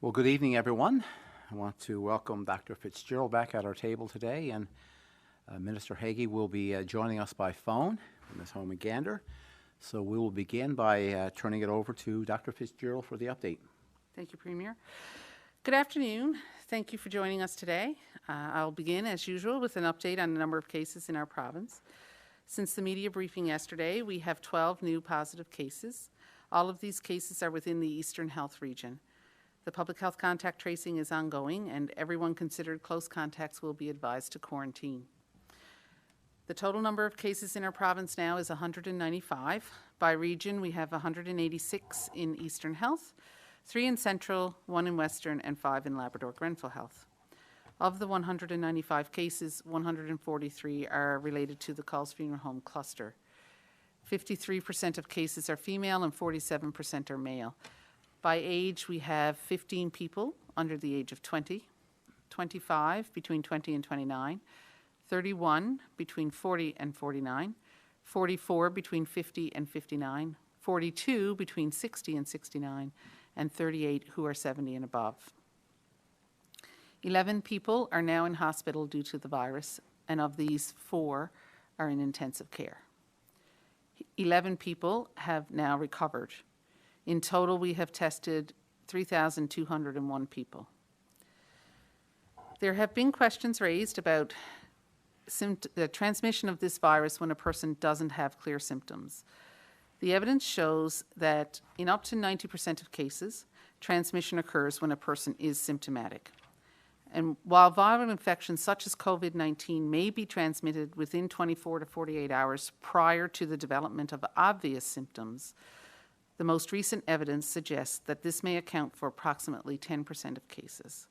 Well, good evening, everyone. I want to welcome Dr. Fitzgerald back at our table today, and Minister Hagee will be joining us by phone from his home in Gander. So we will begin by turning it over to Dr. Fitzgerald for the update. Thank you, Premier. Good afternoon. Thank you for joining us today. I'll begin, as usual, with an update on the number of cases in our province. Since the media briefing yesterday, we have 12 new positive cases. All of these cases are within the Eastern Health region. The public health contact tracing is ongoing, and everyone considered close contacts will be advised to quarantine. The total number of cases in our province now is 195. By region, we have 186 in Eastern Health, 3 in Central, 1 in Western, and 5 in Labrador-Grenfell Health. Of the 195 cases, 143 are related to the Calls Funeral Home cluster. 53% of cases are female and 47% are male. By age, we have 15 people under the age of 20, 25 between 20 and 29, 31 between 40 and 49, 44 between 50 and 59, 42 between 60 and 69, and 38 who are 70 and above. 11 people are now in hospital due to the virus, and of these, 4 are in intensive care. 11 people have now recovered. In total, we have tested 3,201 people. There have been questions raised about the transmission of this virus when a person doesn't have clear symptoms. The evidence shows that in up to 90% of cases, transmission occurs when a person is symptomatic. And while viral infections such as COVID-19 may be transmitted within 24 to 48 hours prior to the development of obvious symptoms, the most recent evidence suggests that this may account for approximately 10% of cases.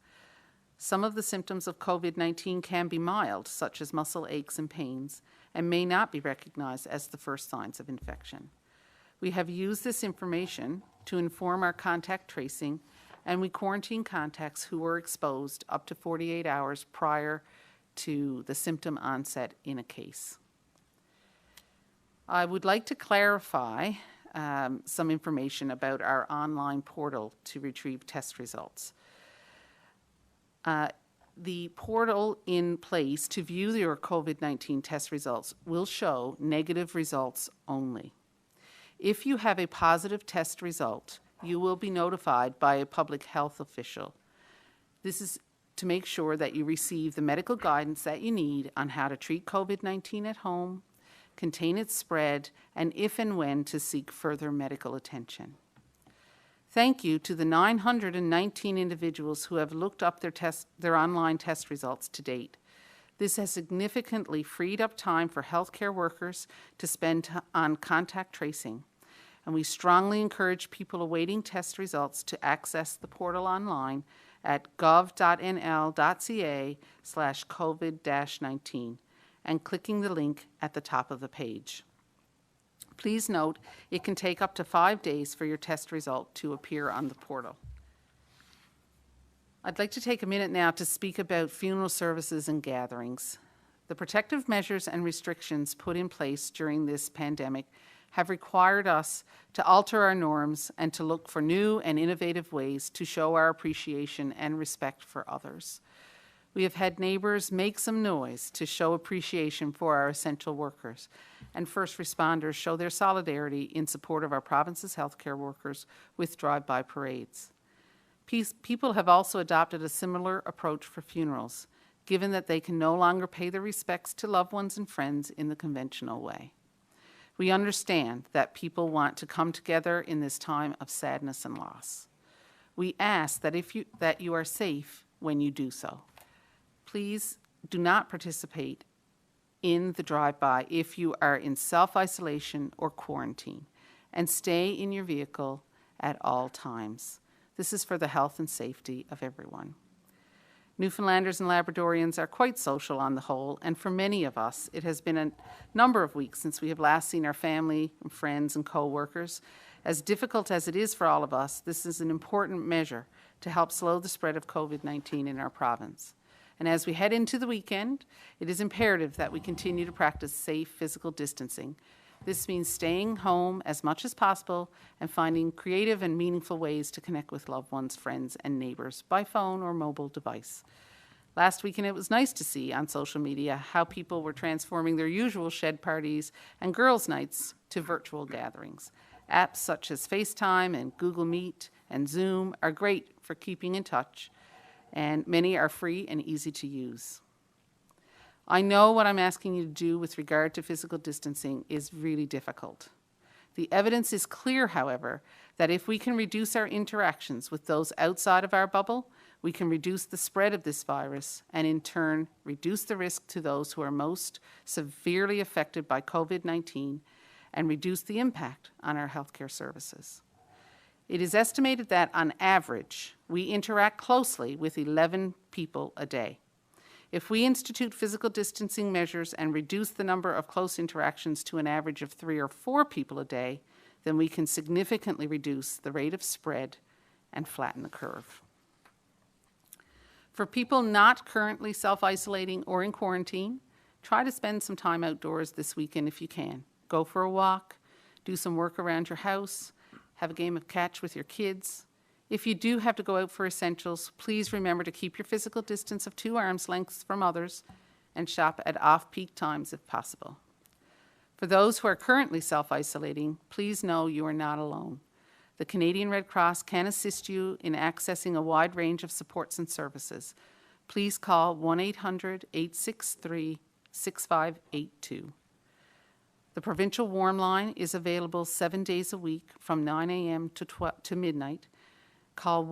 Some of the symptoms of COVID-19 can be mild, such as muscle aches and pains, and may not be recognized as the first signs of infection. We have used this information to inform our contact tracing, and we quarantine contacts who were exposed up to 48 hours prior to the symptom onset in a case. I would like to clarify some information about our online portal to retrieve test results. The portal in place to view your COVID-19 test results will show negative results only. If you have a positive test result, you will be notified by a public health official. This is to make sure that you receive the medical guidance that you need on how to treat COVID-19 at home, contain its spread, and if and when to seek further medical attention. Thank you to the 919 individuals who have looked up their online test results to date. This has significantly freed up time for healthcare workers to spend on contact tracing, and we strongly encourage people awaiting test results to access the portal online at gov.nl.ca/COVID-19 and clicking the link at the top of the page. Please note, it can take up to 5 days for your test result to appear on the portal. I'd like to take a minute now to speak about funeral services and gatherings. The protective measures and restrictions put in place during this pandemic have required us to alter our norms and to look for new and innovative ways to show our appreciation and respect for others. We have had neighbors make some noise to show appreciation for our essential workers, and first responders show their solidarity in support of our province's healthcare workers with drive-by parades. People have also adopted a similar approach for funerals, given that they can no longer pay their respects to loved ones and friends in the conventional way. We understand that people want to come together in this time of sadness and loss. We ask that you are safe when you do so. Please do not participate in the drive-by if you are in self-isolation or quarantine, and stay in your vehicle at all times. This is for the health and safety of everyone. Newfoundlanders and Labradorians are quite social on the whole, and for many of us, it has been a number of weeks since we have last seen our family and friends and co-workers. As difficult as it is for all of us, this is an important measure to help slow the spread of COVID-19 in our province. And as we head into the weekend, it is imperative that we continue to practice safe physical distancing This means staying home as much as possible and finding creative and meaningful ways to connect with loved ones, friends, and neighbors by phone or mobile device. Last weekend, it was nice to see on social media how people were transforming their usual shed parties and girls' nights to virtual gatherings. Apps such as FaceTime and Google Meet and Zoom are great for keeping in touch, and many are free and easy to use. I know what I'm asking you to do with regard to physical distancing is really difficult. The evidence is clear, however, that if we can reduce our interactions with those outside of our bubble, we can reduce the spread of this virus and in turn reduce the risk to those who are most severely affected by COVID-19 and reduce the impact on our healthcare services. It is estimated that on average, we interact closely with 11 people a day. If we institute physical distancing measures and reduce the number of close interactions to an average of 3 or 4 people a day, then we can significantly reduce the rate of spread and flatten the curve. For people not currently self-isolating or in quarantine, try to spend some time outdoors this weekend if you can. Go for a walk, do some work around your house, have a game of catch with your kids. If you do have to go out for essentials, please remember to keep your physical distance of 2 arms lengths from others and shop at off-peak times if possible. For those who are currently self-isolating, please know you are not alone. The Canadian Red Cross can assist you in accessing a wide range of supports and services. Please call 1-800-863-6582. The Provincial Warm Line is available 7 days a week from 9 a.m. to midnight. Call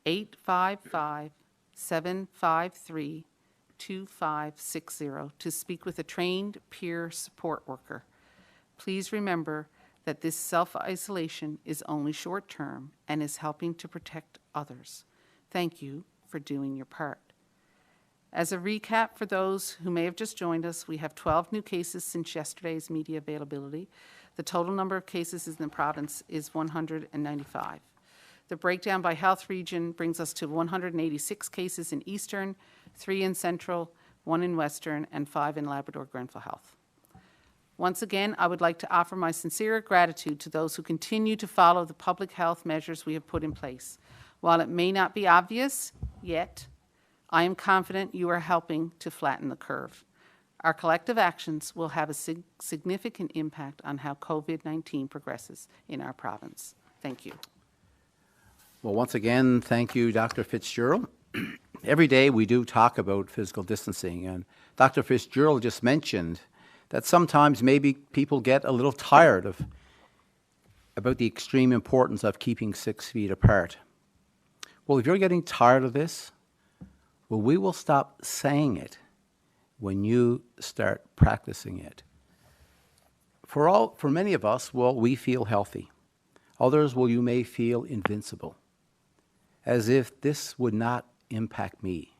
1-855-753-2560 to speak with a trained peer support worker. Please remember that this self-isolation is only short-term and is helping to protect others. Thank you for doing your part. As a recap for those who may have just joined us, we have 12 new cases since yesterday's media availability. The total number of cases in the province is 195. The breakdown by health region brings us to 186 cases in Eastern, 3 in Central, 1 in Western, and 5 in Labrador-Grenville Health. Once again, I would like to offer my sincere gratitude to those who continue to follow the public health measures we have put in place. While it may not be obvious yet, I am confident you are helping to flatten the curve. Our collective actions will have a significant impact on how COVID-19 progresses in our province. Thank you. Well, once again, thank you, Dr. Fitzgerald. Every day we do talk about physical distancing, and Dr. Fitzgerald just mentioned that sometimes maybe people get a little tired about the extreme importance of keeping 6 feet apart. Well, if you're getting tired of this, well, we will stop saying it when you start practicing it. For many of us, well, we feel healthy. Others, well, you may feel invincible, as if this would not impact me.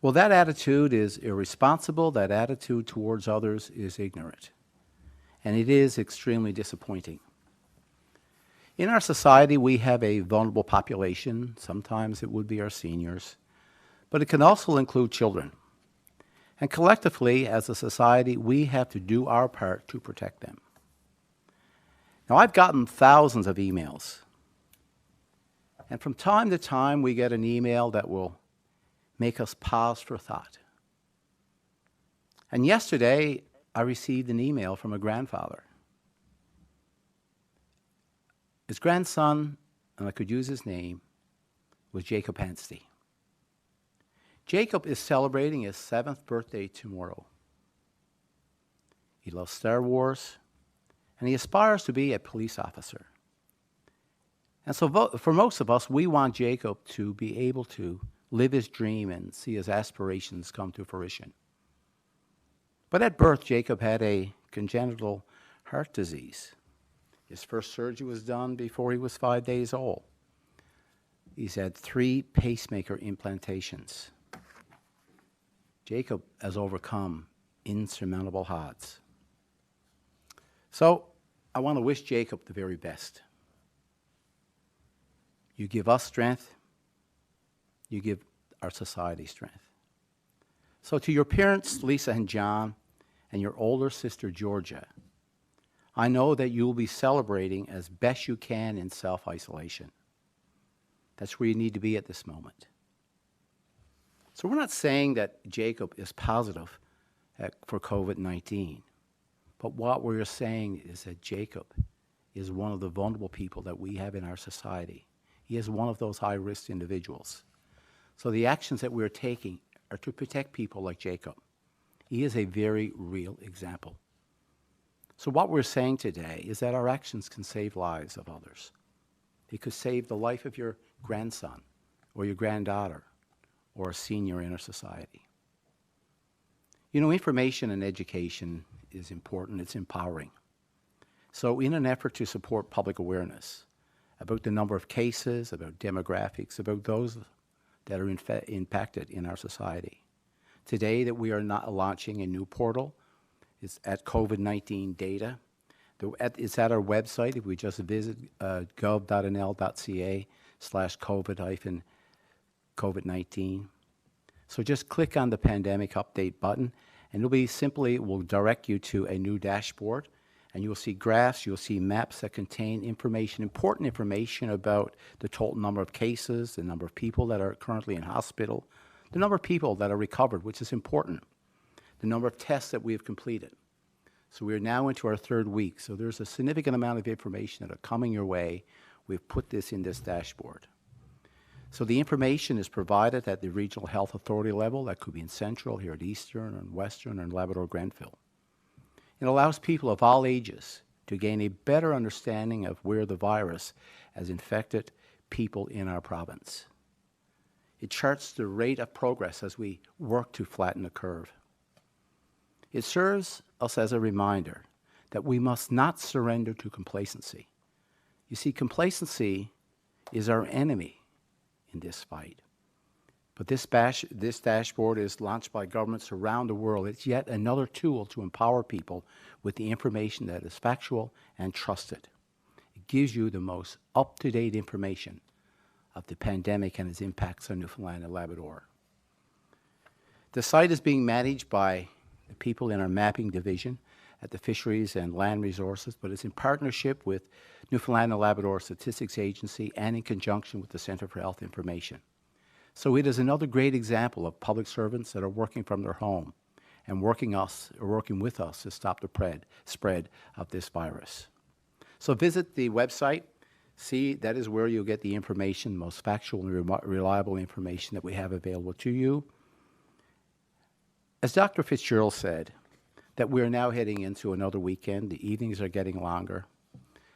Well, that attitude is irresponsible. That attitude towards others is ignorant. And it is extremely disappointing. In our society, we have a vulnerable population. Sometimes it would be our seniors. But it can also include children. And collectively, as a society, we have to do our part to protect them. Now, I've gotten thousands of emails. And from time to time, we get an email that will make us pause for thought. And yesterday, I received an email from a grandfather. His grandson, and I could use his name, was Jacob Anstey. Jacob is celebrating his 7th birthday tomorrow. He loves Star Wars, and he aspires to be a police officer. And so for most of us, we want Jacob to be able to live his dream and see his aspirations come to fruition. But at birth, Jacob had a congenital heart disease. His first surgery was done before he was 5 days old. He's had 3 pacemaker implantations. Jacob has overcome insurmountable odds. So I want to wish Jacob the very best. You give us strength. You give our society strength. So to your parents, Lisa and John, and your older sister, Georgia. I know that you'll be celebrating as best you can in self-isolation. That's where you need to be at this moment. So we're not saying that Jacob is positive for COVID-19, but what we're saying is that Jacob is one of the vulnerable people that we have in our society. He is one of those high-risk individuals. So the actions that we're taking are to protect people like Jacob. He is a very real example. So what we're saying today is that our actions can save lives of others. It could save the life of your grandson or your granddaughter or a senior in our society. You know, information and education is important. It's empowering. So in an effort to support public awareness about the number of cases, about demographics, about those that are impacted in our society, today that we are not launching a new portal, it's at COVID-19 data. It's at our website. If we just visit gov.nl.ca/COVID-19. So just click on the pandemic update button, and it will direct you to a new dashboard, and you'll see graphs, you'll see maps that contain information, important information about the total number of cases, the number of people that are currently in hospital, the number of people that are recovered, which is important, the number of tests that we have completed. So we are now into our third week, so there's a significant amount of information that are coming your way. We've put this in this dashboard. So the information is provided at the regional health authority level. That could be in Central, here at Eastern, and Western, and Labrador-Grenville. It allows people of all ages to gain a better understanding of where the virus has infected people in our province. It charts the rate of progress as we work to flatten the curve. It serves us as a reminder that we must not surrender to complacency. You see, complacency is our enemy in this fight. But this dashboard is launched by governments around the world. It's yet another tool to empower people with the information that is factual and trusted. It gives you the most up-to-date information of the pandemic and its impacts on Newfoundland and Labrador. The site is being managed by the people in our mapping division at the Fisheries and Land Resources, but it's in partnership with Newfoundland and Labrador Statistics Agency and in conjunction with the Centre for Health Information. So it is another great example of public servants that are working from their home and working with us to stop the spread of this virus. So visit the website. See, that is where you'll get the information, most factual and reliable information that we have available to you. As Dr. Fitzgerald said, that we are now heading into another weekend. The evenings are getting longer.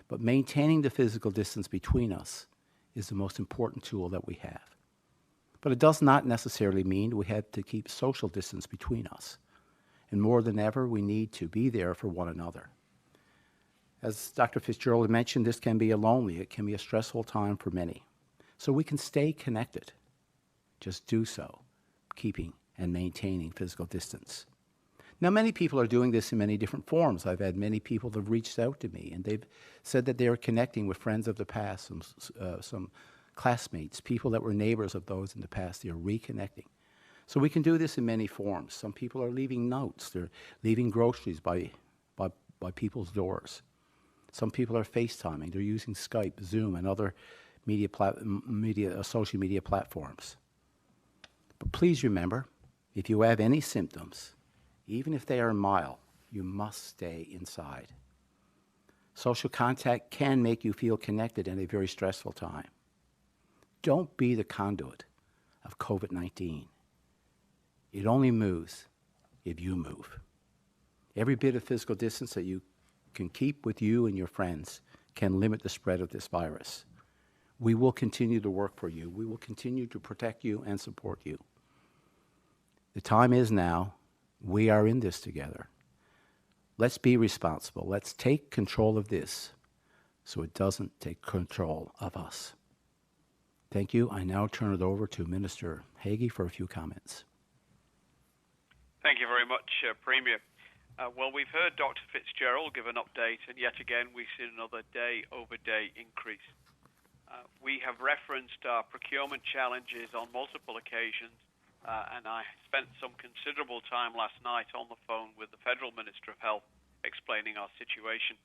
But maintaining the physical distance between us is the most important tool that we have. But it does not necessarily mean we have to keep social distance between us. And more than ever, we need to be there for one another. As Dr. Fitzgerald mentioned, this can be it can be a stressful time for many. So we can stay connected. Just do so, keeping and maintaining physical distance. Now, many people are doing this in many different forms. I've had many people that have reached out to me, and they've said that they are connecting with friends of the past, some classmates, people that were neighbors of those in the past. They are reconnecting. So we can do this in many forms. Some people are leaving notes. They're leaving groceries by people's doors. Some people are FaceTiming. They're using Skype, Zoom, and other social media platforms. But please remember, if you have any symptoms, even if they are mild, you must stay inside. Social contact can make you feel connected in a very stressful time. Don't be the conduit of COVID-19. It only moves if you move. Every bit of physical distance that you can keep with you and your friends can limit the spread of this virus. We will continue to work for you. We will continue to protect you and support you. The time is now. We are in this together. Let's be responsible. Let's take control of this so it doesn't take control of us. Thank you. I now turn it over to Minister Hagee for a few comments. Thank you very much, Premier. Well, we've heard Dr. Fitzgerald give an update, and yet again we've seen another day-over-day increase. We have referenced our procurement challenges on multiple occasions, and I spent some considerable time last night on the phone with the Federal Minister of Health explaining our situation.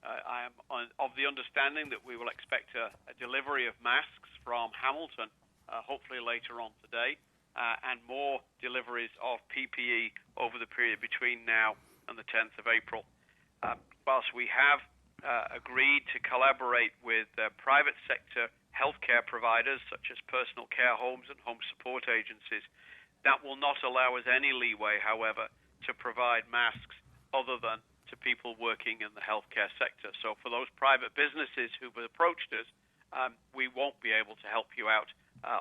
I am of the understanding that we will expect a delivery of masks from Hamilton, hopefully later on today, and more deliveries of PPE over the period between now and the 10th of April. Whilst we have agreed to collaborate with private sector healthcare providers such as personal care homes and home support agencies, that will not allow us any leeway, however, to provide masks other than to people working in the healthcare sector. So for those private businesses who've approached us, we won't be able to help you out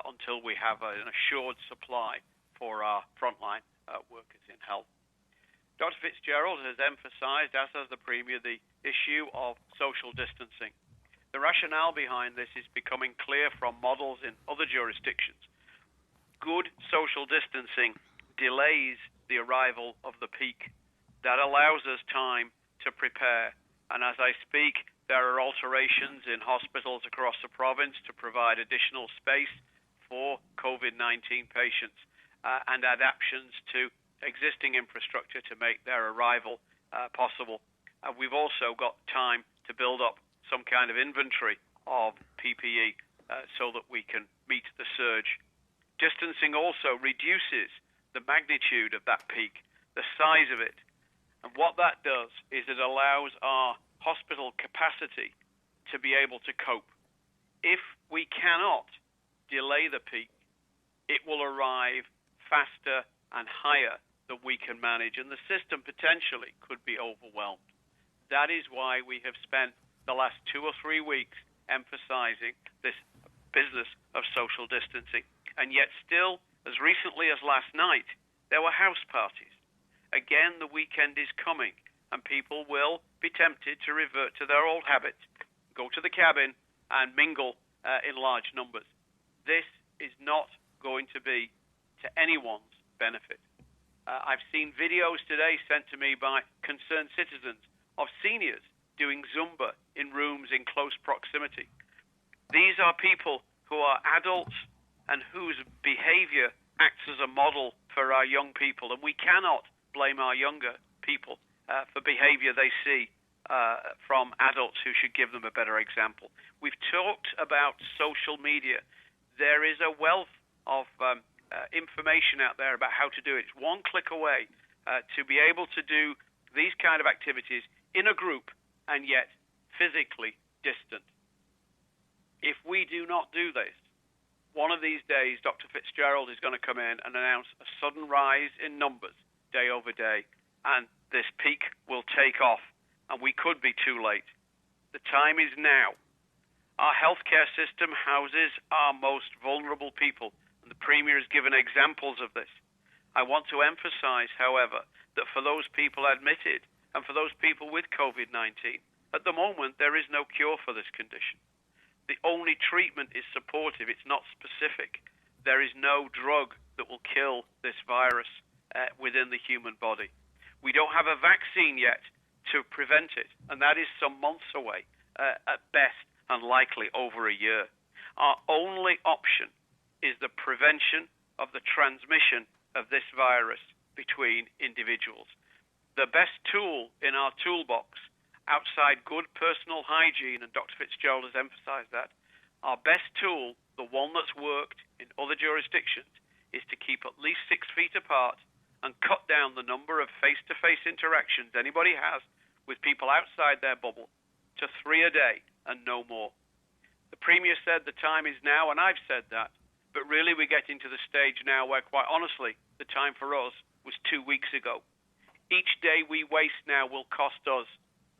until we have an assured supply for our frontline workers in health. Dr. Fitzgerald has emphasized, as has the Premier, the issue of social distancing. The rationale behind this is becoming clear from models in other jurisdictions. Good social distancing delays the arrival of the peak. That allows us time to prepare. And as I speak, there are alterations in hospitals across the province to provide additional space for COVID-19 patients and adaptations to existing infrastructure to make their arrival possible. We've also got time to build up some kind of inventory of PPE so that we can meet the surge. Distancing also reduces the magnitude of that peak, the size of it. And what that does is it allows our hospital capacity to be able to cope. If we cannot delay the peak, it will arrive faster and higher than we can manage, and the system potentially could be overwhelmed. That is why we have spent the last 2 or 3 weeks emphasizing this business of social distancing. And yet still, as recently as last night, there were house parties. Again, the weekend is coming, and people will be tempted to revert to their old habits, go to the cabin and mingle in large numbers. This is not going to be to anyone's benefit. I've seen videos today sent to me by concerned citizens of seniors doing Zumba in rooms in close proximity. These are people who are adults and whose behavior acts as a model for our young people, and we cannot blame our younger people for behavior they see from adults who should give them a better example. We've talked about social media. There is a wealth of information out there about how to do it. It's one click away to be able to do these kind of activities in a group and yet physically distant. If we do not do this, one of these days Dr. Fitzgerald is going to come in and announce a sudden rise in numbers day over day, and this peak will take off, and we could be too late. The time is now. Our healthcare system houses our most vulnerable people, and the Premier has given examples of this. I want to emphasize, however, that for those people admitted and for those people with COVID-19, at the moment there is no cure for this condition. The only treatment is supportive, it's not specific. There is no drug that will kill this virus within the human body. We don't have a vaccine yet to prevent it, and that is some months away, at best, and likely over a year. Our only option is the prevention of the transmission of this virus between individuals. The best tool in our toolbox, outside good personal hygiene, and Dr. Fitzgerald has emphasized that, our best tool, the one that's worked in other jurisdictions, is to keep at least 6 feet apart and cut down the number of face-to-face interactions anybody has with people outside their bubble to 3 a day and no more. The Premier said the time is now, and I've said that, but really we're getting to the stage now where, quite honestly, the time for us was 2 weeks ago. Each day we waste now will cost us,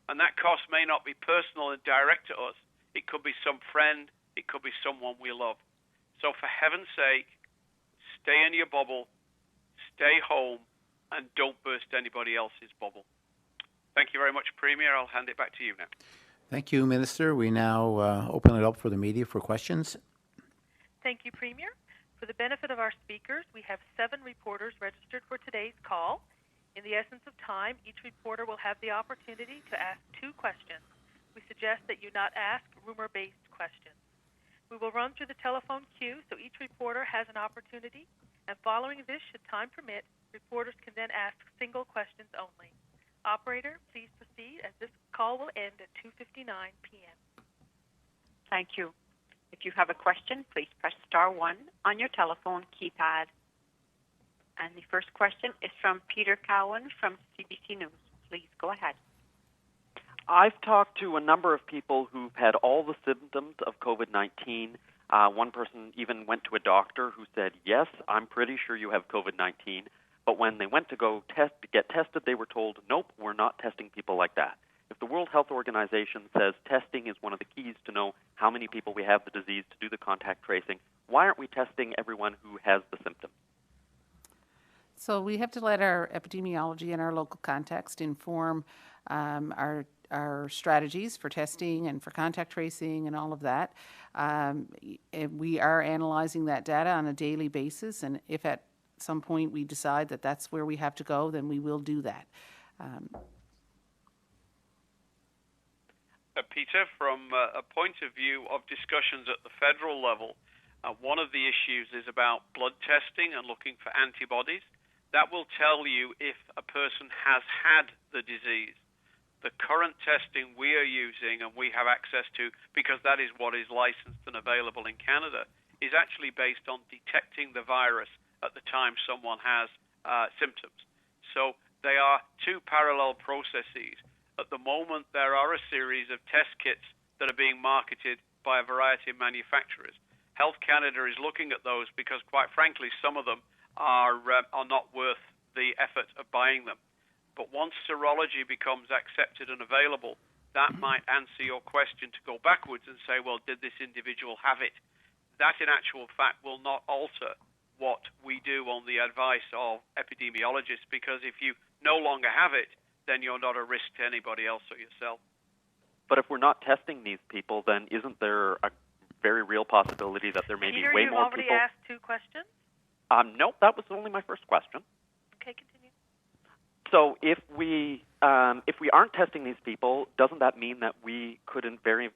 and that cost may not be personal and direct to us. It could be some friend, it could be someone we love. So for heaven's sake, stay in your bubble, stay home, and don't burst anybody else's bubble. Thank you very much, Premier. I'll hand it back to you now. Thank you, Minister. We now open it up for the media for questions. Thank you, Premier. For the benefit of our speakers, we have 7 reporters registered for today's call. In the essence of time, each reporter will have the opportunity to ask 2 questions. We suggest that you not ask rumor-based questions. We will run through the telephone queue so each reporter has an opportunity And following this, should time permit, reporters can then ask single questions only. Operator, please proceed, as this call will end at 2:59 p.m. Thank you. If you have a question, please press star 1 on your telephone keypad. And the first question is from Peter Cowan from CBC News. Please go ahead. I've talked to a number of people who've had all the symptoms of COVID-19. One person even went to a doctor who said, yes, I'm pretty sure you have COVID-19. But when they went to get tested, they were told, nope, we're not testing people like that. If the World Health Organization says testing is one of the keys to know how many people we have the disease, to do the contact tracing, why aren't we testing everyone who has the symptoms? So we have to let our epidemiology and our local context inform our strategies for testing and for contact tracing and all of that. We are analyzing that data on a daily basis, and if at some point we decide that that's where we have to go, then we will do that. Peter, from a point of view of discussions at the federal level, one of the issues is about blood testing and looking for antibodies. That will tell you if a person has had the disease. The current testing we are using and we have access to, because that is what is licensed and available in Canada, is actually based on detecting the virus at the time someone has symptoms. So they are two parallel processes. At the moment, there are a series of test kits that are being marketed by a variety of manufacturers. Health Canada is looking at those because, quite frankly, some of them are not worth the effort of buying them. But once serology becomes accepted and available, that might answer your question to go backwards and say, well, did this individual have it? That, in actual fact, will not alter what we do on the advice of epidemiologists, because if you no longer have it, then you're not a risk to anybody else or yourself. But if we're not testing these people, then isn't there a very real possibility that there may be way more people? Peter, you've already asked 2 questions? Nope, that was only my first question. Okay, continue. So if we aren't testing these people, doesn't that mean that we couldn't very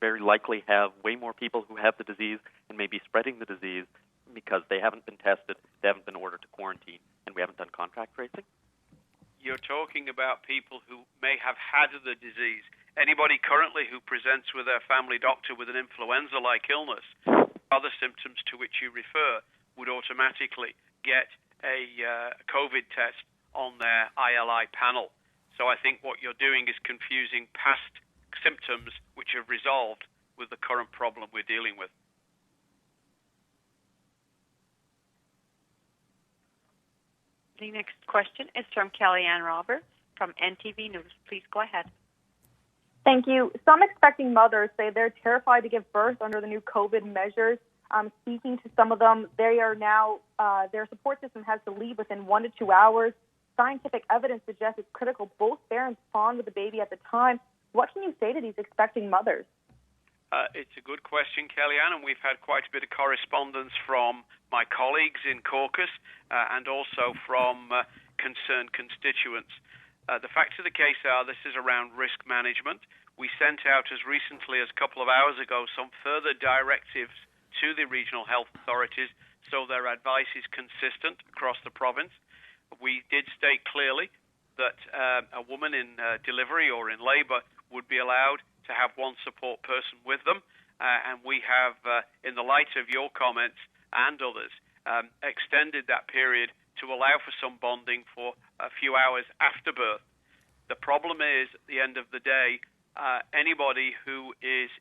likely have way more people who have the disease and may be spreading the disease because they haven't been tested, they haven't been ordered to quarantine, and we haven't done contact tracing? You're talking about people who may have had the disease. Anybody currently who presents with their family doctor with an influenza-like illness, other symptoms to which you refer, would automatically get a COVID test on their ILI panel. So I think what you're doing is confusing past symptoms which have resolved with the current problem we're dealing with. The next question is from Kellyanne Roberts from NTV News. Please go ahead. Thank you. Some expecting mothers say they're terrified to give birth under the new COVID measures. Speaking to some of them, they are now, their support system has to leave within 1 to 2 hours. Scientific evidence suggests it's critical both parents bond with the baby at the time. What can you say to these expecting mothers? It's a good question, Kellyanne, and we've had quite a bit of correspondence from my colleagues in caucus and also from concerned constituents. The facts of the case are this is around risk management. We sent out as recently as a couple of hours ago some further directives to the regional health authorities so their advice is consistent across the province. We did state clearly that a woman in delivery or in labour would be allowed to have one support person with them, and we have, in the light of your comments and others, extended that period to allow for some bonding for a few hours after birth. The problem is, at the end of the day, anybody who is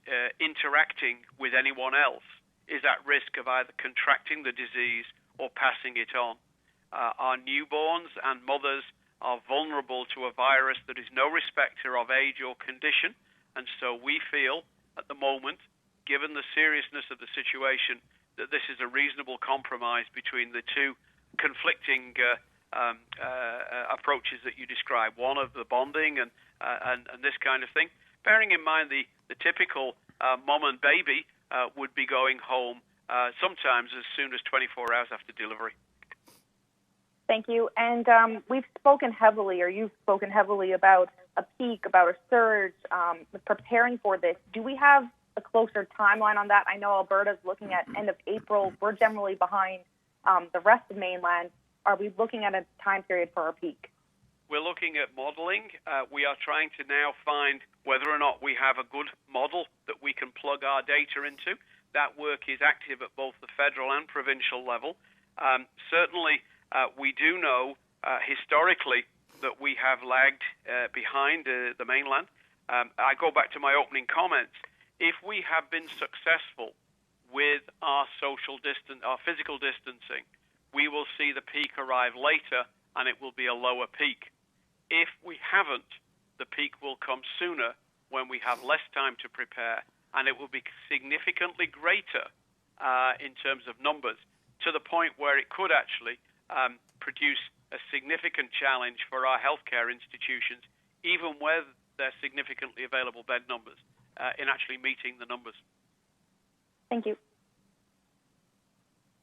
interacting with anyone else is at risk of either contracting the disease or passing it on. Our newborns and mothers are vulnerable to a virus that is no respecter of age or condition, and so we feel at the moment, given the seriousness of the situation, that this is a reasonable compromise between the two conflicting approaches that you describe, one of the bonding and this kind of thing. Bearing in mind the typical mom and baby would be going home sometimes as soon as 24 hours after delivery. Thank you. And we've spoken heavily, or you've spoken heavily about a peak, about a surge, preparing for this. Do we have a closer timeline on that? I know Alberta's looking at end of April. We're generally behind the rest of mainland, are we looking at a time period for our peak? We're looking at modeling. We are trying to now find whether or not we have a good model that we can plug our data into. That work is active at both the federal and provincial level. Certainly, we do know historically that we have lagged behind the mainland. I go back to my opening comments. If we have been successful with our our physical distancing, we will see the peak arrive later, and it will be a lower peak. If we haven't, the peak will come sooner when we have less time to prepare, and it will be significantly greater in terms of numbers, to the point where it could actually produce a significant challenge for our healthcare institutions, even with their significantly available bed numbers, in actually meeting the numbers. Thank you.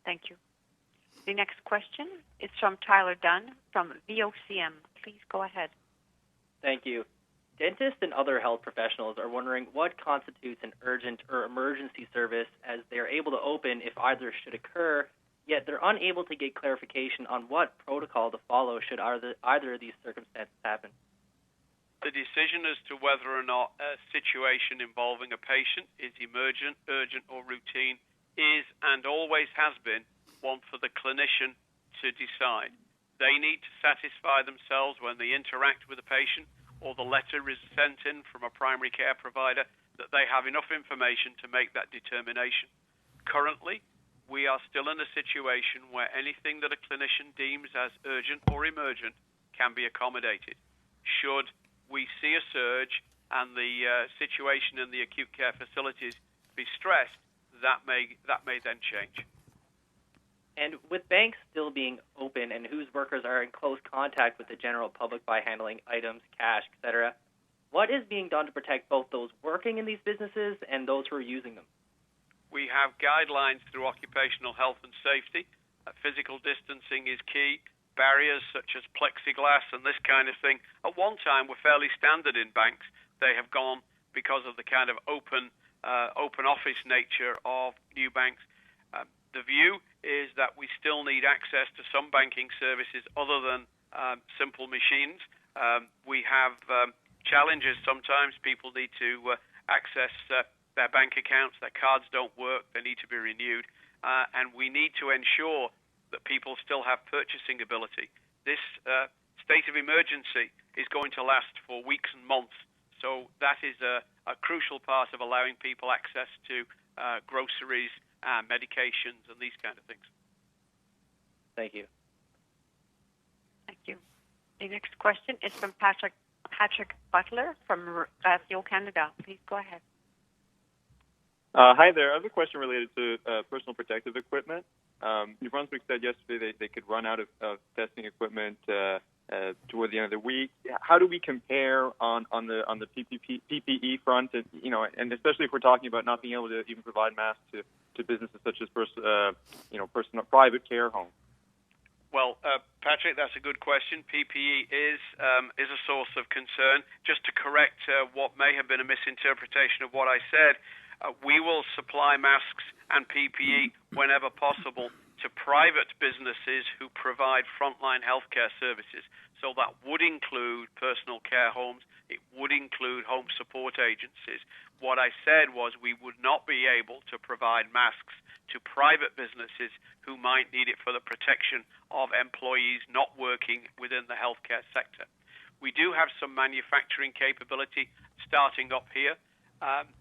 Thank you. The next question is from Tyler Dunn from VOCM. Please go ahead. Thank you. Dentists and other health professionals are wondering what constitutes an urgent or emergency service, as they are able to open if either should occur, yet they're unable to get clarification on what protocol to follow should either of these circumstances happen. The decision as to whether or not a situation involving a patient is emergent, urgent, or routine is and always has been one for the clinician to decide. They need to satisfy themselves when they interact with a patient or the letter is sent in from a primary care provider that they have enough information to make that determination. Currently, we are still in a situation where anything that a clinician deems as urgent or emergent can be accommodated. Should we see a surge and the situation in the acute care facilities be stressed, that may then change. And with banks still being open and whose workers are in close contact with the general public by handling items, cash, etc., what is being done to protect both those working in these businesses and those who are using them? We have guidelines through occupational health and safety. Physical distancing is key. Barriers such as plexiglass and this kind of thing, at one time, were fairly standard in banks. They have gone because of the kind of open office nature of new banks. The view is that we still need access to some banking services other than simple machines. We have challenges sometimes. People need to access their bank accounts. Their cards don't work. They need to be renewed. And we need to ensure that people still have purchasing ability. This state of emergency is going to last for weeks and months. So that is a crucial part of allowing people access to groceries, medications, and these kind of things. Thank you. Thank you. The next question is from Patrick Butler from Radio Canada. Please go ahead. Hi there. I have a question related to personal protective equipment. New Brunswick said yesterday they could run out of testing equipment toward the end of the week. How do we compare on the PPE front? And especially if we're talking about not being able to even provide masks to businesses such as personal private care homes. Well, Patrick, that's a good question. PPE is a source of concern. Just to correct what may have been a misinterpretation of what I said, we will supply masks and PPE whenever possible to private businesses who provide frontline healthcare services. So that would include personal care homes. It would include home support agencies. What I said was we would not be able to provide masks to private businesses who might need it for the protection of employees not working within the healthcare sector. We do have some manufacturing capability starting up here.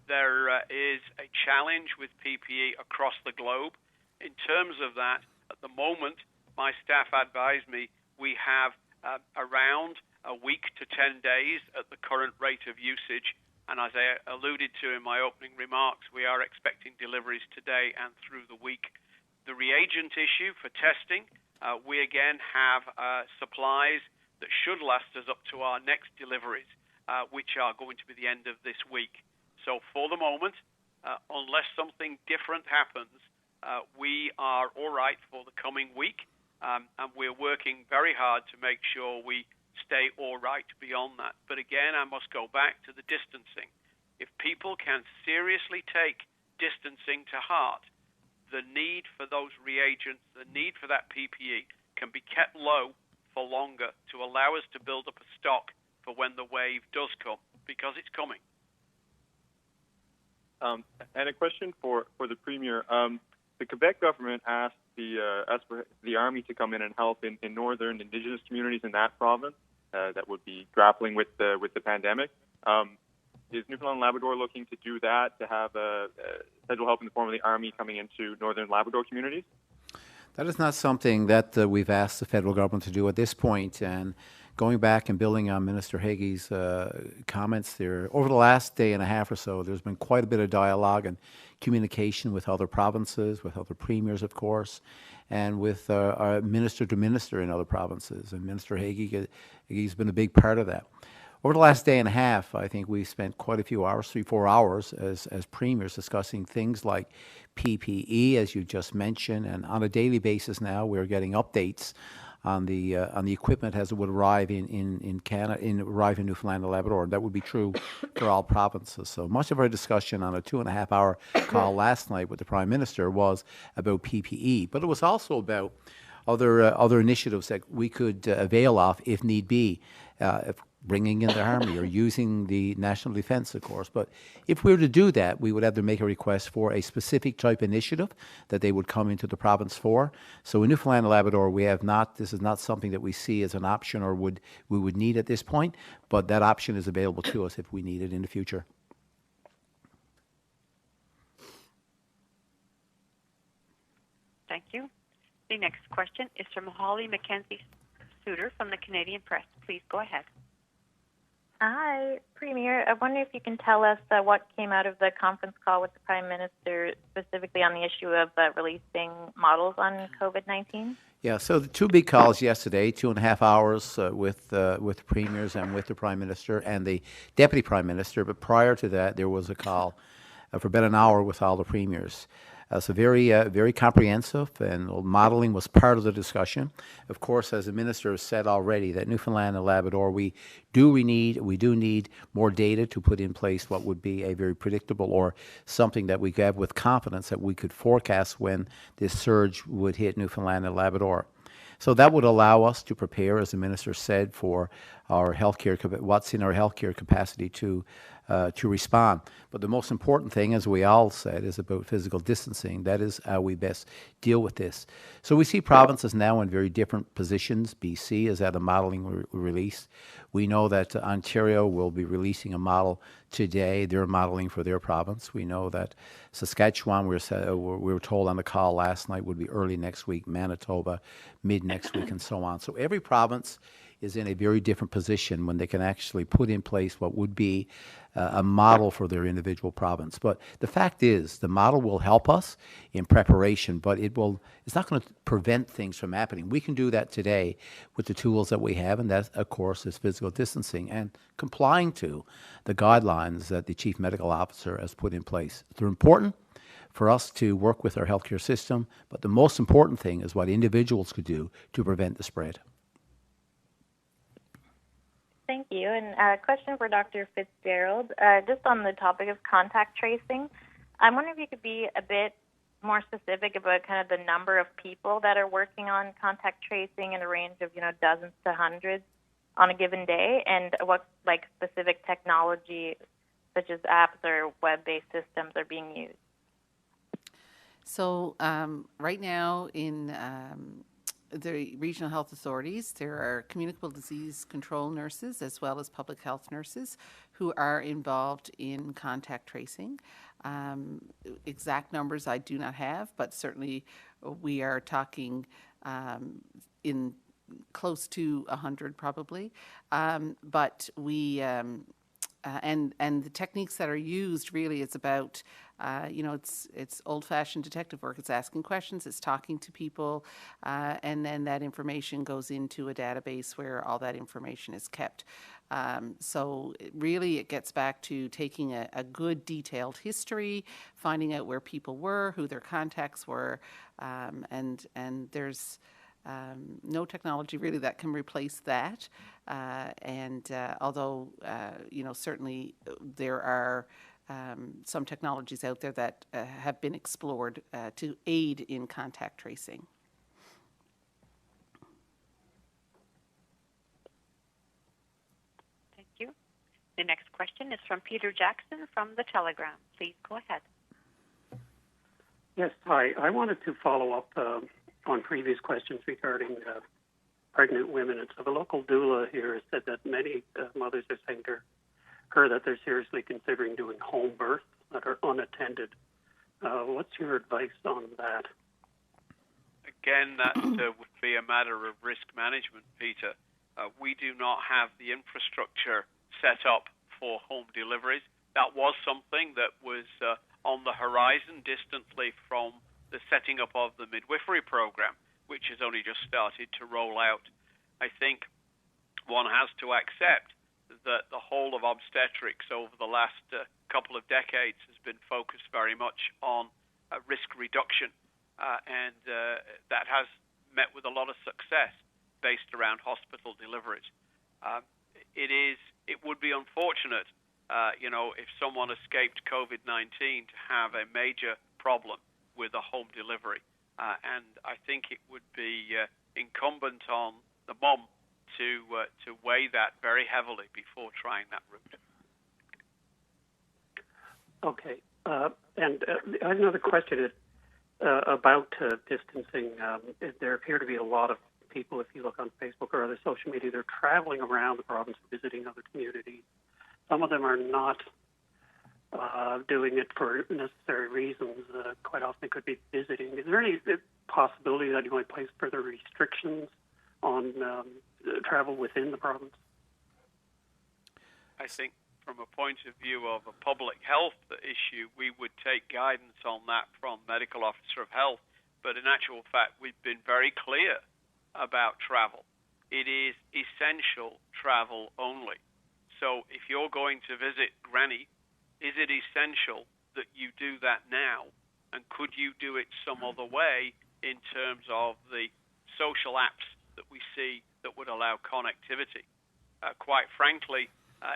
There is a challenge with PPE across the globe. In terms of that, at the moment, my staff advise me we have around a week to 10 days at the current rate of usage. And as I alluded to in my opening remarks, we are expecting deliveries today and through the week. The reagent issue for testing, we again have supplies that should last us up to our next deliveries, which are going to be the end of this week. So for the moment, unless something different happens, we are all right for the coming week, and we're working very hard to make sure we stay all right beyond that. But again, I must go back to the distancing. If people can seriously take distancing to heart, the need for those reagents, the need for that PPE can be kept low for longer to allow us to build up a stock for when the wave does come, because it's coming. And a question for the Premier. The Quebec government asked for the Army to come in and help in northern Indigenous communities in that province that would be grappling with the pandemic. Is Newfoundland and Labrador looking to do that, to have federal help in the form of the Army coming into northern Labrador communities? That is not something that we've asked the federal government to do at this point. And going back and building on Minister Hagee's comments there, over the last day and a half or so, there's been quite a bit of dialogue and communication with other provinces, with other premiers, of course, and with our minister to minister in other provinces. And Minister Hagee's been a big part of that. Over the last day and a half, I think we spent quite a few hours, 3-4 hours, as premiers discussing things like PPE, as you just mentioned, and on a daily basis now, we're getting updates on the equipment as it would arrive in Canada, arrive in Newfoundland and Labrador. That would be true for all provinces. So much of our discussion on a 2.5-hour call last night with the Prime Minister was about PPE, but it was also about other initiatives that we could avail of if need be. Bringing in the Army or using the National Defence, of course. But if we were to do that, we would have to make a request for a specific type initiative that they would come into the province for. So in Newfoundland and Labrador, we have not, this is not something that we see as an option or we would need at this point, but that option is available to us if we need it in the future. Thank you. The next question is from Holly Mackenzie-Suter from the Canadian Press. Please go ahead. Hi, Premier. I wonder if you can tell us what came out of the conference call with the Prime Minister, specifically on the issue of releasing models on COVID-19? Yeah, so the two big calls yesterday, 2.5 hours with the premiers and with the Prime Minister and the Deputy Prime Minister. But prior to that, there was a call for about an hour with all the premiers. So very comprehensive, and modeling was part of the discussion. Of course, as the Minister has said already, that Newfoundland and Labrador, we do need more data to put in place what would be a very predictable or something that we have with confidence that we could forecast when this surge would hit Newfoundland and Labrador. So that would allow us to prepare, as the Minister said, for our healthcare, what's in our healthcare capacity to respond. But the most important thing, as we all said, is about physical distancing. That is how we best deal with this. So we see provinces now in very different positions. BC is at a modeling release. We know that Ontario will be releasing a model today. They're modeling for their province. We know that Saskatchewan, we were told on the call last night, would be early next week, Manitoba, mid next week, and so on. So every province is in a very different position when they can actually put in place what would be a model for their individual province. But the fact is, the model will help us in preparation, but it's not going to prevent things from happening. We can do that today with the tools that we have, and that, of course, is physical distancing and complying to the guidelines that the Chief Medical Officer has put in place. They're important for us to work with our healthcare system, but the most important thing is what individuals could do to prevent the spread. Thank you. And a question for Dr. Fitzgerald, just on the topic of contact tracing. I'm wondering if you could be a bit more specific about kind of the number of people that are working on contact tracing in a range of, dozens to hundreds on a given day, and what specific technology, such as apps or web-based systems, are being used. So right now in the regional health authorities, there are communicable disease control nurses as well as public health nurses who are involved in contact tracing. Exact numbers I do not have, but certainly we are talking in close to 100 probably. But we and the techniques that are used, really, it's about it's old-fashioned detective work. It's asking questions, it's talking to people, and then that information goes into a database where all that information is kept. So really it gets back to taking a good detailed history, finding out where people were, who their contacts were, and there's no technology really that can replace that. Although certainly there are some technologies out there that have been explored to aid in contact tracing. Thank you. The next question is from Peter Jackson from The Telegram. Please go ahead. Yes, hi. I wanted to follow up on previous questions regarding pregnant women. And so the local doula here has said that many mothers are saying to her that they're seriously considering doing home births that are unattended. What's your advice on that? Again, that would be a matter of risk management, Peter. We do not have the infrastructure set up for home deliveries. That was something that was on the horizon distantly from the setting up of the midwifery program, which has only just started to roll out. I think one has to accept that the whole of obstetrics over the last couple of decades has been focused very much on risk reduction, and that has met with a lot of success based around hospital deliveries. It would be unfortunate, if someone escaped COVID-19 to have a major problem with a home delivery. And I think it would be incumbent on the mom to weigh that very heavily before trying that route. Okay. And I have another question is, about distancing. There appear to be a lot of people, if you look on Facebook or other social media, they're traveling around the province visiting other communities. Some of them are not doing it for necessary reasons. Quite often it could be visiting. Is there any possibility that you might place further restrictions on travel within the province? I think from a point of view of a public health issue, we would take guidance on that from Medical Officer of Health. But in actual fact, we've been very clear about travel. It is essential travel only. So if you're going to visit Granny, is it essential that you do that now? And could you do it some other way in terms of the social apps that we see that would allow connectivity? Quite frankly,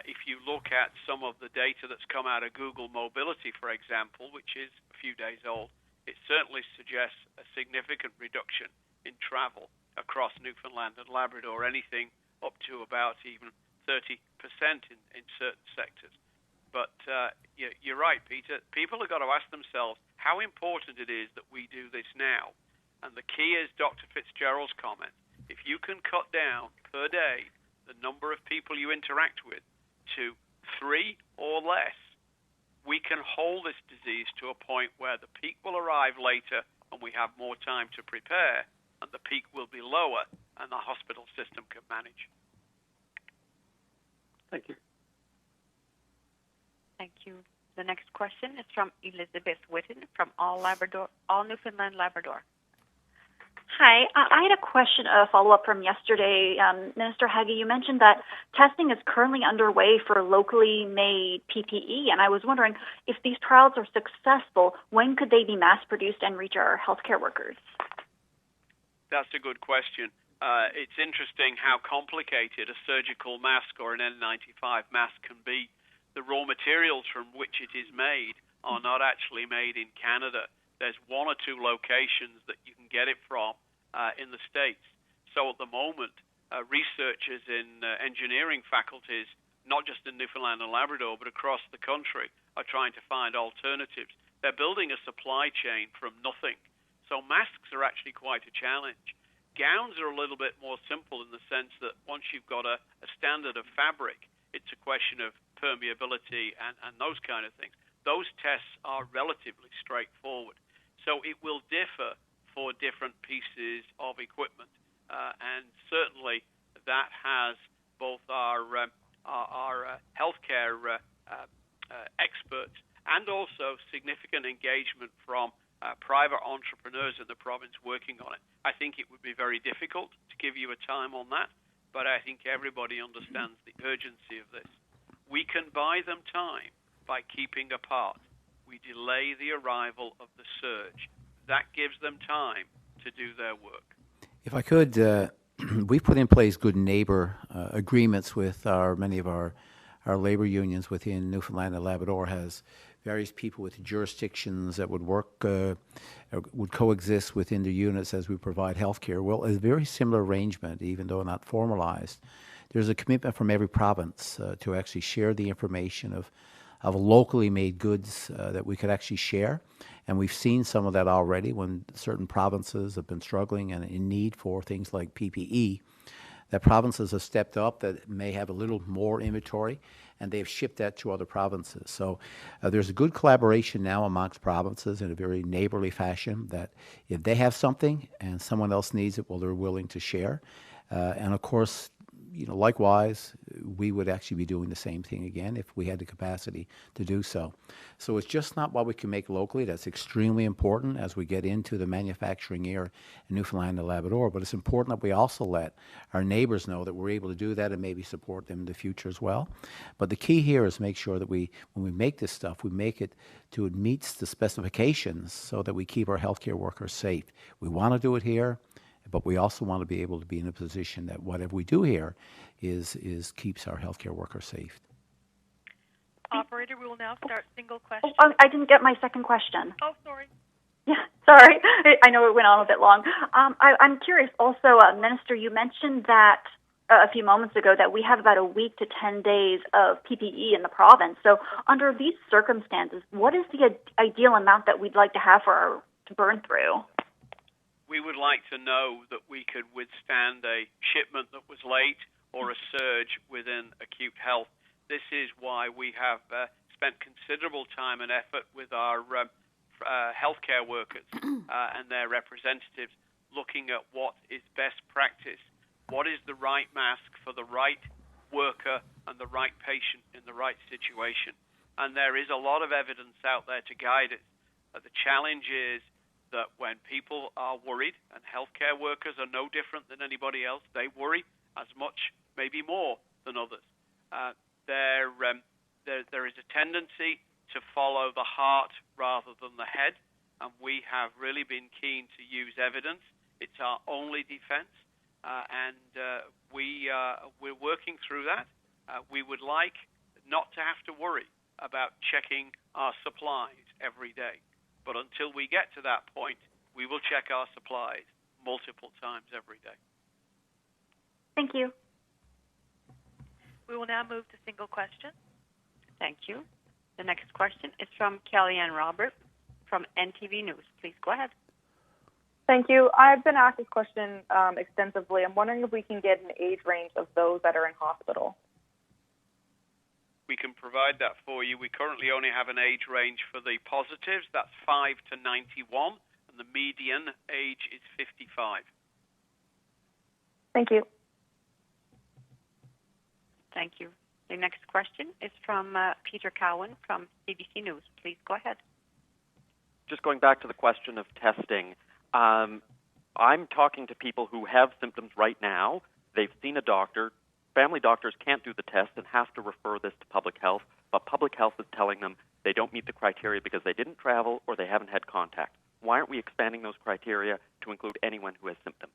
if you look at some of the data that's come out of Google Mobility, for example, which is a few days old, it certainly suggests a significant reduction in travel across Newfoundland and Labrador, anything up to about even 30% in certain sectors. But you're right, Peter. People have got to ask themselves how important it is that we do this now. And the key is Dr. Fitzgerald's comment. If you can cut down per day the number of people you interact with to 3 or less, we can hold this disease to a point where the peak will arrive later and we have more time to prepare, and the peak will be lower and the hospital system can manage. Thank you. Thank you. The next question is from Elizabeth Witten from All Newfoundland Labrador. Hi, I had a question, a follow-up from yesterday. Minister Haggie, you mentioned that testing is currently underway for locally made PPE, and I was wondering if these trials are successful, when could they be mass-produced and reach our healthcare workers? That's a good question. It's interesting how complicated a surgical mask or an N95 mask can be. The raw materials from which it is made are not actually made in Canada. There's 1 or 2 locations that you can get it from in the States. So at the moment, researchers in engineering faculties, not just in Newfoundland and Labrador, but across the country, are trying to find alternatives. They're building a supply chain from nothing. So masks are actually quite a challenge. Gowns are a little bit more simple in the sense that once you've got a standard of fabric, it's a question of permeability and those kind of things. Those tests are relatively straightforward. So it will differ for different pieces of equipment. And certainly that has both our healthcare experts and also significant engagement from private entrepreneurs in the province working on it. I think it would be very difficult to give you a time on that, but I think everybody understands the urgency of this. We can buy them time by keeping apart. We delay the arrival of the surge. That gives them time to do their work. If I could, we've put in place good neighbor agreements with many of our our labor unions within Newfoundland and Labrador has various people with jurisdictions that would work, would coexist within the units as we provide health care. Well, a very similar arrangement, even though not formalized. There's a commitment from every province to actually share the information of locally made goods that we could actually share. And we've seen some of that already when certain provinces have been struggling and in need for things like PPE. That provinces have stepped up that may have a little more inventory, and they've shipped that to other provinces. So there's a good collaboration now amongst provinces in a very neighborly fashion that if they have something and someone else needs it, well, they're willing to share. And of course, likewise, we would actually be doing the same thing again if we had the capacity to do so. So it's just not what we can make locally. That's extremely important as we get into the manufacturing era in Newfoundland and Labrador, but it's important that we also let our neighbors know that we're able to do that and maybe support them in the future as well. But the key here is make sure that when we make this stuff, we make it to it meets the specifications so that we keep our healthcare workers safe. We want to do it here, but we also want to be able to be in a position that whatever we do here is keeps our healthcare workers safe. Operator, we will now start single question. Oh, I didn't get my second question. Oh, sorry. Yeah, sorry. I know it went on a bit long. I'm curious also, Minister, you mentioned that a few moments ago that we have about a week to 10 days of PPE in the province. So under these circumstances, what is the ideal amount that we'd like to have to burn through? We would like to know that we could withstand a shipment that was late or a surge within acute health. This is why we have spent considerable time and effort with our healthcare workers and their representatives looking at what is best practice, what is the right mask for the right worker and the right patient in the right situation. And there is a lot of evidence out there to guide us. The challenge is that when people are worried, and healthcare workers are no different than anybody else, they worry as much, maybe more than others. There is a tendency to follow the heart rather than the head, and we have really been keen to use evidence. It's our only defense, and we're working through that. We would like not to have to worry about checking our supplies every day. But until we get to that point, we will check our supplies multiple times every day. Thank you. We will now move to single question. Thank you. The next question is from Kellyanne Robert from NTV News. Please go ahead. Thank you. I've been asked this question extensively. I'm wondering if we can get an age range of those that are in hospital. We can provide that for you. We currently only have an age range for the positives. That's 5 to 91, and the median age is 55. Thank you. Thank you. The next question is from Peter Cowan from CBC News. Please go ahead. Just going back to the question of testing, I'm talking to people who have symptoms right now. They've seen a doctor. Family doctors can't do the test and have to refer this to public health, but public health is telling them they don't meet the criteria because they didn't travel or they haven't had contact. Why aren't we expanding those criteria to include anyone who has symptoms?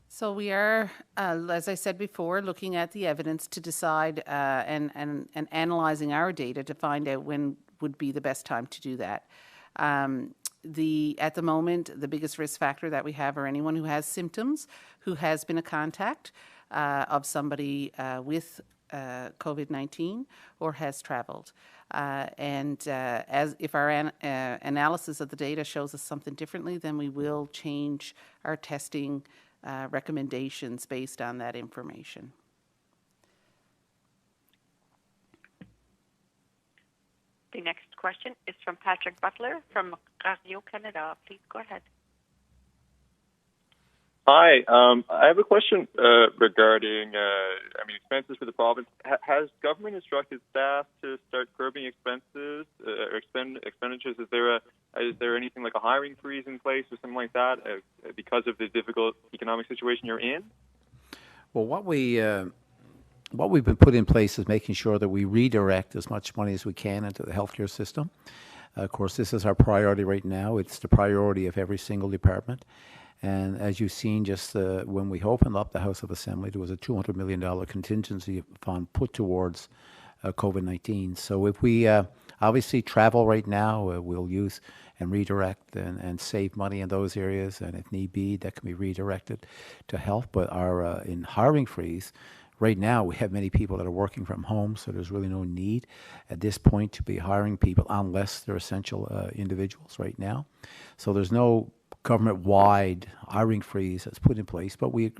So we are, as I said before, looking at the evidence to decide and analyzing our data to find out when would be the best time to do that. At the moment, the biggest risk factor that we have are anyone who has symptoms, who has been a contact of somebody with COVID-19 or has traveled. If our analysis of the data shows us something differently, then we will change our testing recommendations based on that information. The next question is from Patrick Butler from Radio-Canada. Please go ahead. Hi. I have a question regarding expenses for the province. Has government instructed staff to start curbing expenses or expenditures? Is there anything like a hiring freeze in place or something like that because of the difficult economic situation you're in? Well, what we've been put in place is making sure that we redirect as much money as we can into the healthcare system. Of course, this is our priority right now. It's the priority of every single department. And as you've seen, just when we opened up the House of Assembly, there was a $200 million contingency fund put towards COVID-19. So if we obviously travel right now, we'll use and redirect and save money in those areas. And if need be, that can be redirected to health. But our in hiring freeze, right now we have many people that are working from home, so there's really no need at this point to be hiring people unless they're essential individuals right now. So there's no government-wide hiring freeze that's put in place, but we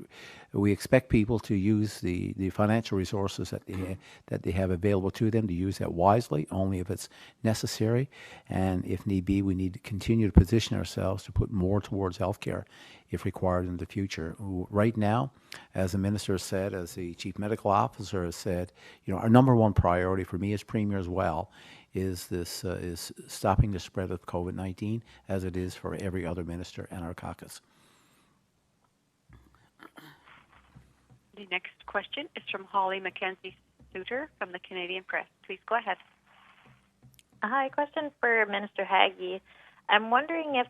expect people to use the financial resources that they have available to them, to use that wisely, only if it's necessary, and if need be, we need to continue to position ourselves to put more towards healthcare if required in the future. Right now, as the minister said, as the chief medical officer has said, our number one priority for me as premier as well is stopping the spread of COVID-19, as it is for every other minister in our caucus. The next question is from Holly Mackenzie-Suter from the Canadian Press. Please go ahead. Hi, question for Minister Haggie. I'm wondering if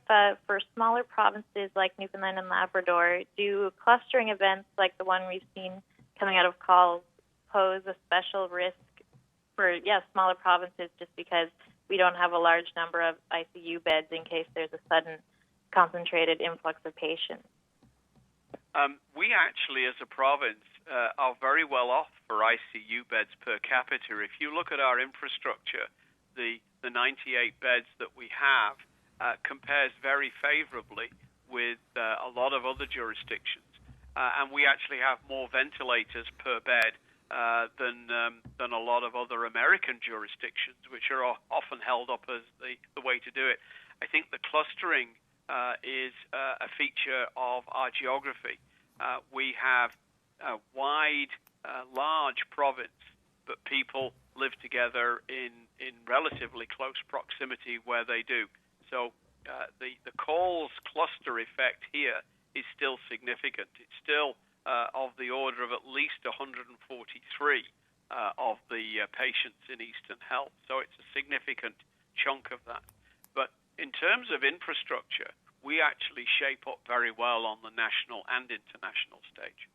for smaller provinces like Newfoundland and Labrador, do clustering events like the one we've seen coming out of calls pose a special risk for smaller provinces, just because we don't have a large number of ICU beds in case there's a sudden concentrated influx of patients? We actually, as a province, are very well off for ICU beds per capita. If you look at our infrastructure, the 98 beds that we have compares very favorably with a lot of other jurisdictions. And we actually have more ventilators per bed than a lot of other American jurisdictions, which are often held up as the way to do it. I think the clustering is a feature of our geography. We have a wide, large province, but people live together in relatively close proximity where they do. So the calls cluster effect here is still significant. It's still of the order of at least 143 of the patients in Eastern Health. So it's a significant chunk of that. But in terms of infrastructure, we actually shape up very well on the national and international stage.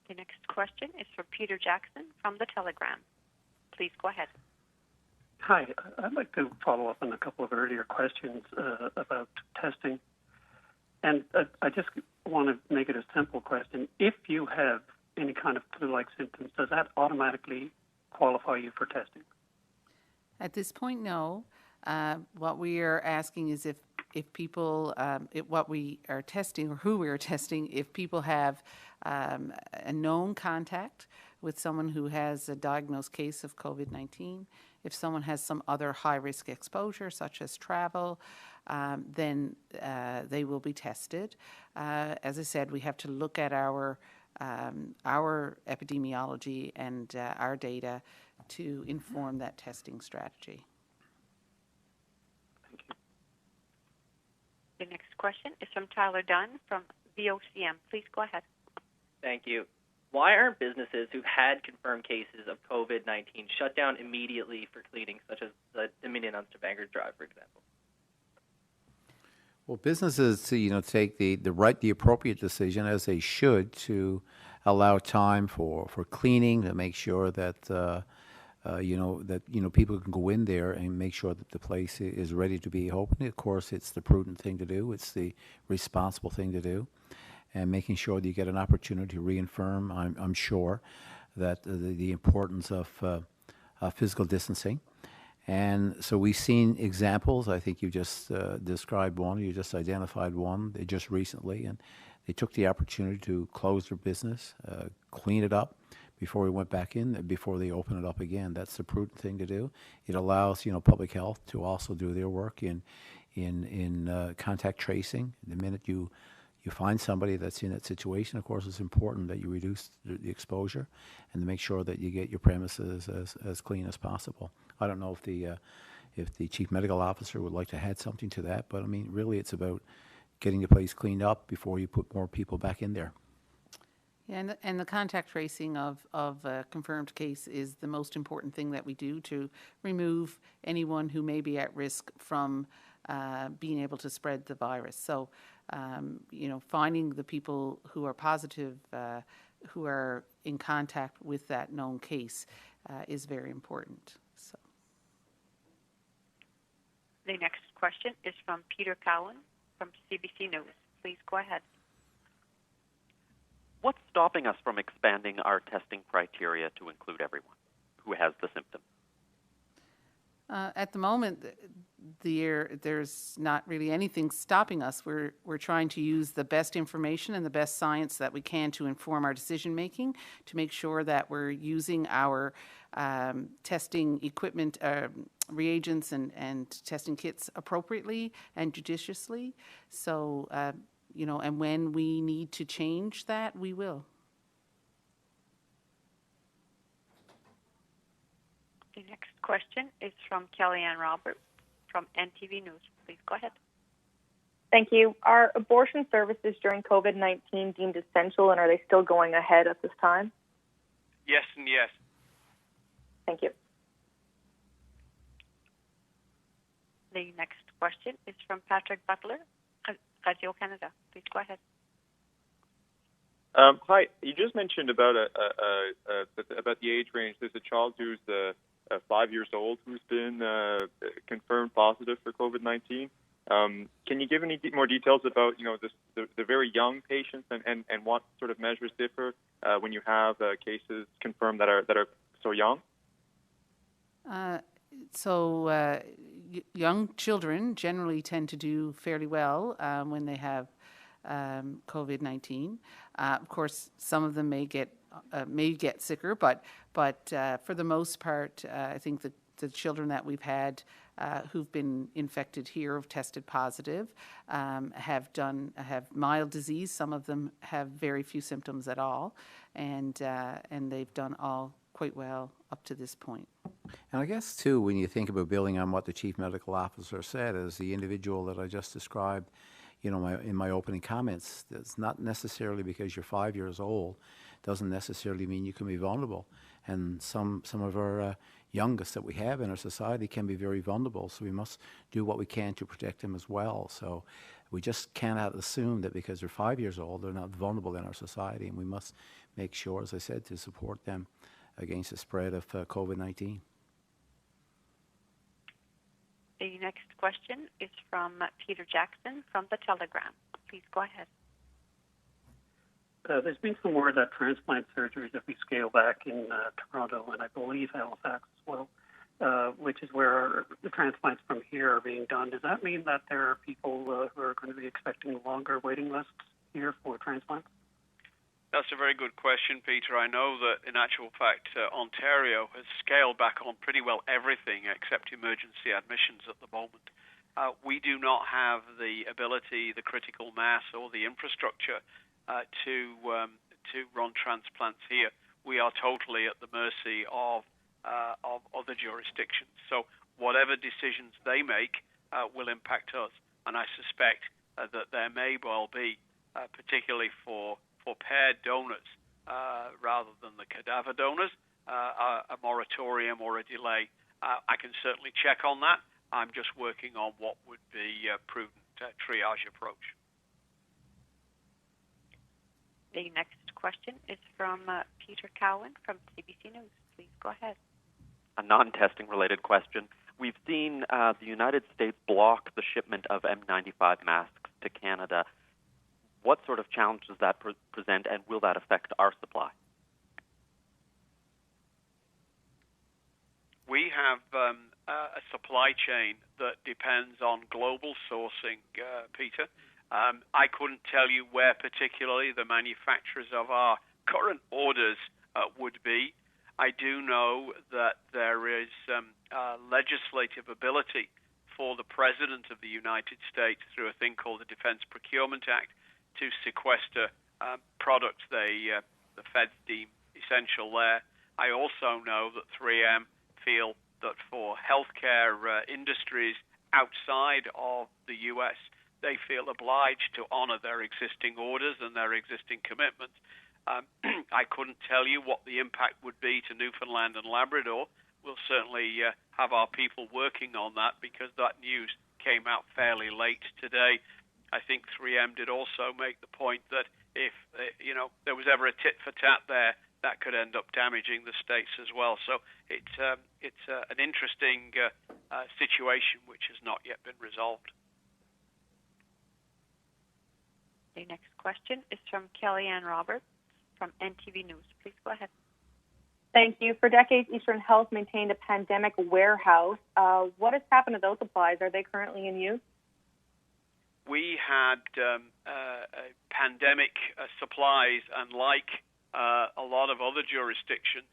The next question is from Peter Jackson from The Telegram. Please go ahead. Hi, I'd like to follow up on a couple of earlier questions about testing. And I just want to make it a simple question. If you have any kind of flu-like symptoms, does that automatically qualify you for testing? At this point, no. What we are asking is if people, what we are testing or who we are testing, if people have a known contact with someone who has a diagnosed case of COVID-19, if someone has some other high-risk exposure, such as travel, then they will be tested. As I said, we have to look at our epidemiology and our data to inform that testing strategy. Thank you. The next question is from Tyler Dunn from VOCM. Please go ahead. Thank you. Why aren't businesses who've had confirmed cases of COVID-19 shut down immediately for cleaning, such as the Dominion on Stavanger Drive, for example? Well, businesses, take the appropriate decision, as they should, to allow time for cleaning, to make sure that people can go in there and make sure that the place is ready to be open. Of course, it's the prudent thing to do. It's the responsible thing to do. And making sure that you get an opportunity to reaffirm, I'm sure, that the importance of physical distancing. And so we've seen examples. I think you just described one. You just identified one just recently. And they took the opportunity to close their business, clean it up before we went back in, before they open it up again. That's the prudent thing to do. It allows, public health to also do their work in contact tracing. The minute you find somebody that's in that situation, of course, it's important that you reduce the exposure and to make sure that you get your premises as clean as possible. I don't know if the chief medical officer would like to add something to that, but I mean, really, it's about getting the place cleaned up before you put more people back in there. Yeah, and the contact tracing of a confirmed case is the most important thing that we do to remove anyone who may be at risk from being able to spread the virus. So, finding the people who are positive, who are in contact with that known case, is very important. So. The next question is from Peter Cowan from CBC News. Please go ahead. What's stopping us from expanding our testing criteria to include everyone who has the symptoms? At the moment, there's not really anything stopping us. We're trying to use the best information and the best science that we can to inform our decision making, to make sure that we're using our testing equipment, reagents and testing kits appropriately and judiciously. So, and when we need to change that, we will. The next question is from Kellyanne Roberts from NTV News. Please go ahead. Thank you. Are abortion services during COVID-19 deemed essential, and are they still going ahead at this time? Yes and yes. Thank you. The next question is from Patrick Butler, Radio Canada. Please go ahead. Hi. You just mentioned about about the age range. There's a child who's 5 years old who's been confirmed positive for COVID-19. Can you give any more details about the very young patients and what sort of measures differ when you have cases confirmed that are so young? Young children generally tend to do fairly well when they have COVID-19. Of course, some of them may get sicker, but for the most part, I think that the children that we've had who've been infected here, have tested positive, have mild disease. Some of them have very few symptoms at all, and they've done all quite well up to this point. And I guess, too, when you think about building on what the Chief Medical Officer said, as the individual that I just described, in my opening comments, it's not necessarily because you're 5 years old, doesn't necessarily mean you can be vulnerable. And some of our youngest that we have in our society can be very vulnerable, so we must do what we can to protect them as well. So we just cannot assume that because they're 5 years old, they're not vulnerable in our society, and we must make sure, as I said, to support them against the spread of COVID-19. The next question is from Peter Jackson from The Telegram. Please go ahead. There's been some word that transplant surgeries have been scaled back in Toronto and I believe Halifax as well, which is where the transplants from here are being done. Does that mean that there are people who are going to be expecting longer waiting lists here for transplants? That's a very good question, Peter. I know that in actual fact, Ontario has scaled back on pretty well everything except emergency admissions at the moment. We do not have the ability, the critical mass, or the infrastructure to run transplants here. We are totally at the mercy of other jurisdictions. So whatever decisions they make will impact us. And I suspect that there may well be, particularly for paired donors rather than the cadaver donors, a moratorium or a delay. I can certainly check on that. I'm just working on what would be a prudent triage approach. The next question is from Peter Cowan from CBC News. Please go ahead. A non-testing related question. We've seen the United States block the shipment of N95 masks to Canada. What sort of challenge does that present, and will that affect our supply? We have a supply chain that depends on global sourcing, Peter. I couldn't tell you where particularly the manufacturers of our current orders would be. I do know that there is legislative ability for the President of the United States through a thing called the Defense Procurement Act to sequester products the feds deem essential there. I also know that 3M feel that for healthcare industries outside of the U.S., they feel obliged to honor their existing orders and their existing commitments. I couldn't tell you what the impact would be to Newfoundland and Labrador. We'll certainly have our people working on that because that news came out fairly late today. I think 3M did also make the point that if there was ever a tit for tat there, that could end up damaging the states as well. So it's an interesting situation which has not yet been resolved. The next question is from Kellyanne Roberts from NTV News. Please go ahead. Thank you. For decades, Eastern Health maintained a pandemic warehouse. What has happened to those supplies? Are they currently in use? We had pandemic supplies, and like a lot of other jurisdictions,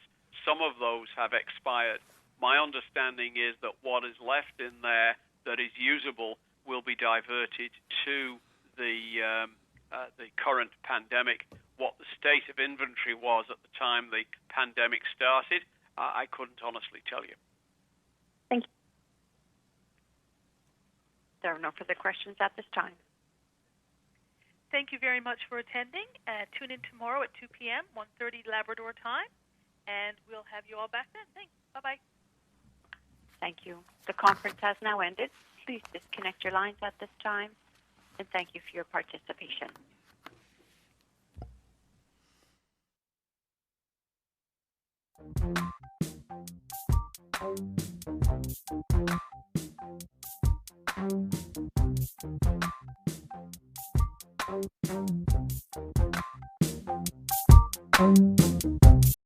some of those have expired. My understanding is that what is left in there that is usable will be diverted to the current pandemic. What the state of inventory was at the time the pandemic started, I couldn't honestly tell you. Thank you. There are no further questions at this time. Thank you very much for attending. Tune in tomorrow at 2 p.m., 1:30 Labrador time, and we'll have you all back then. Thanks. Bye-bye. Thank you. The conference has now ended. Please disconnect your lines at this time, and thank you for your participation.